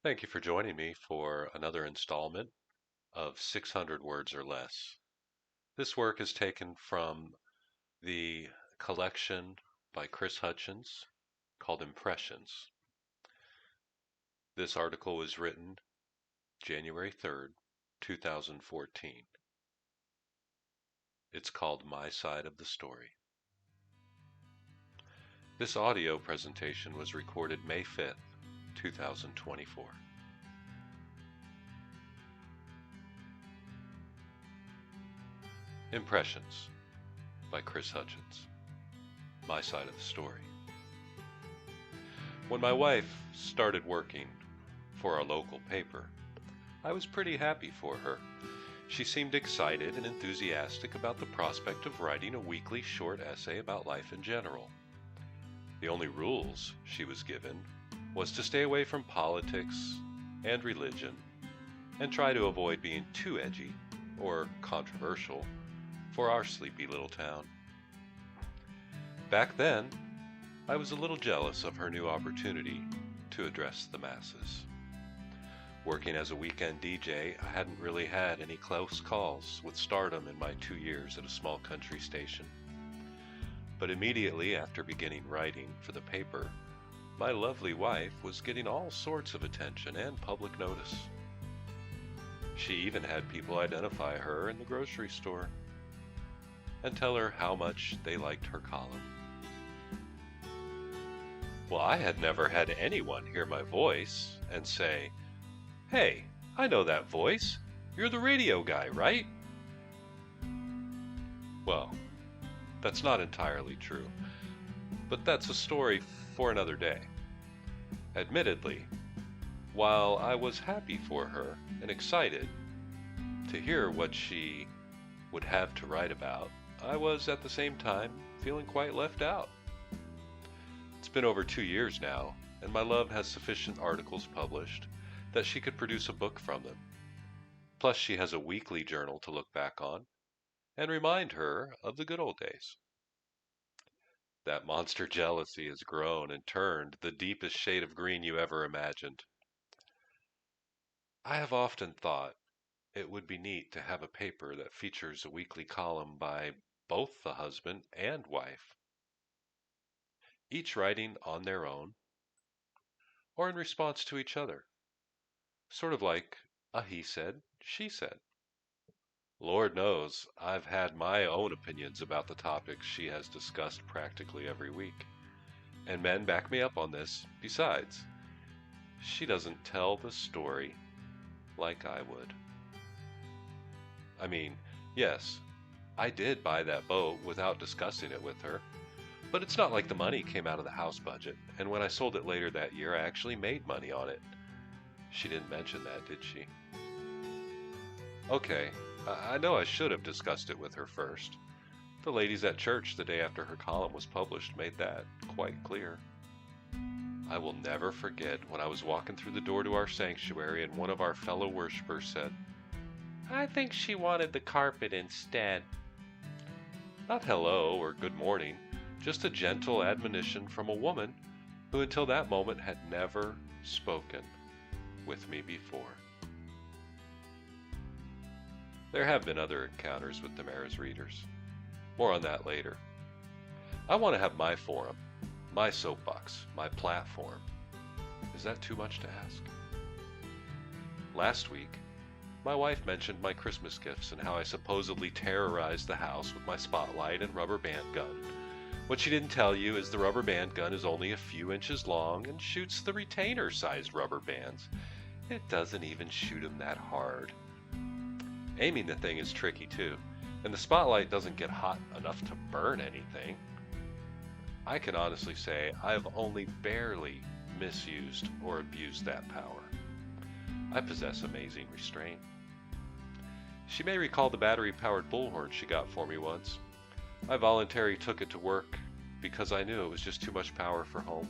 Thank you for joining me for another installment of 600 Words or Less. This work is taken from the collection by Chris Hutchins called Impressions. This article was written January 3rd, 2014. It's called My Side of the Story. This audio presentation was recorded May 5th, 2024. Impressions by Chris Hutchins. My side of the story. When my wife started working for our local paper, I was pretty happy for her. She seemed excited and enthusiastic about the prospect of writing a weekly short essay about life in general. The only rules she was given was to stay away from politics and religion and try to avoid being too edgy or controversial for our sleepy little town. Back then, I was a little jealous of her new opportunity to address the masses. Working as a weekend DJ, I hadn't really had any close calls with stardom in my 2 years at a small country station. But immediately after beginning writing for the paper, my lovely wife was getting all sorts of attention and public notice. She even had people identify her in the grocery store and tell her how much they liked her column. Well, I had never had anyone hear my voice and say, "Hey, I know that voice. You're the radio guy, right?" Well, that's not entirely true, but that's a story for another day. Admittedly, while I was happy for her and excited to hear what she would have to write about, I was at the same time feeling quite left out. It's been over 2 years now, and my love has sufficient articles published that she could produce a book from them. Plus, she has a weekly journal to look back on and remind her of the good old days. That monster jealousy has grown and turned the deepest shade of green you ever imagined. I have often thought it would be neat to have a paper that features a weekly column by both the husband and wife, each writing on their own or in response to each other, sort of like a he said, she said. Lord knows I've had my own opinions about the topics she has discussed practically every week, and men back me up on this. Besides, she doesn't tell the story like I would. I mean, yes, I did buy that boat without discussing it with her, but it's not like the money came out of the house budget, and when I sold it later that year, I actually made money on it. She didn't mention that, did she? Okay, I know I should have discussed it with her first. The ladies at church the day after her column was published made that quite clear. I will never forget when I was walking through the door to our sanctuary and one of our fellow worshipers said, "I think she wanted the carpet instead." Not hello or good morning, just a gentle admonition from a woman who until that moment had never spoken with me before. There have been other encounters with Tamara's readers. More on that later. I want to have my forum, my soapbox, my platform. Is that too much to ask? Last week, my wife mentioned my Christmas gifts and how I supposedly terrorized the house with my spotlight and rubber band gun. What she didn't tell you is the rubber band gun is only a few inches long and shoots the retainer-sized rubber bands. It doesn't even shoot them that hard. Aiming the thing is tricky too, and the spotlight doesn't get hot enough to burn anything. I can honestly say I've only barely misused or abused that power. I possess amazing restraint. She may recall the battery-powered bullhorn she got for me once. I voluntarily took it to work because I knew it was just too much power for home.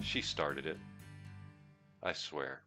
She started it, I swear.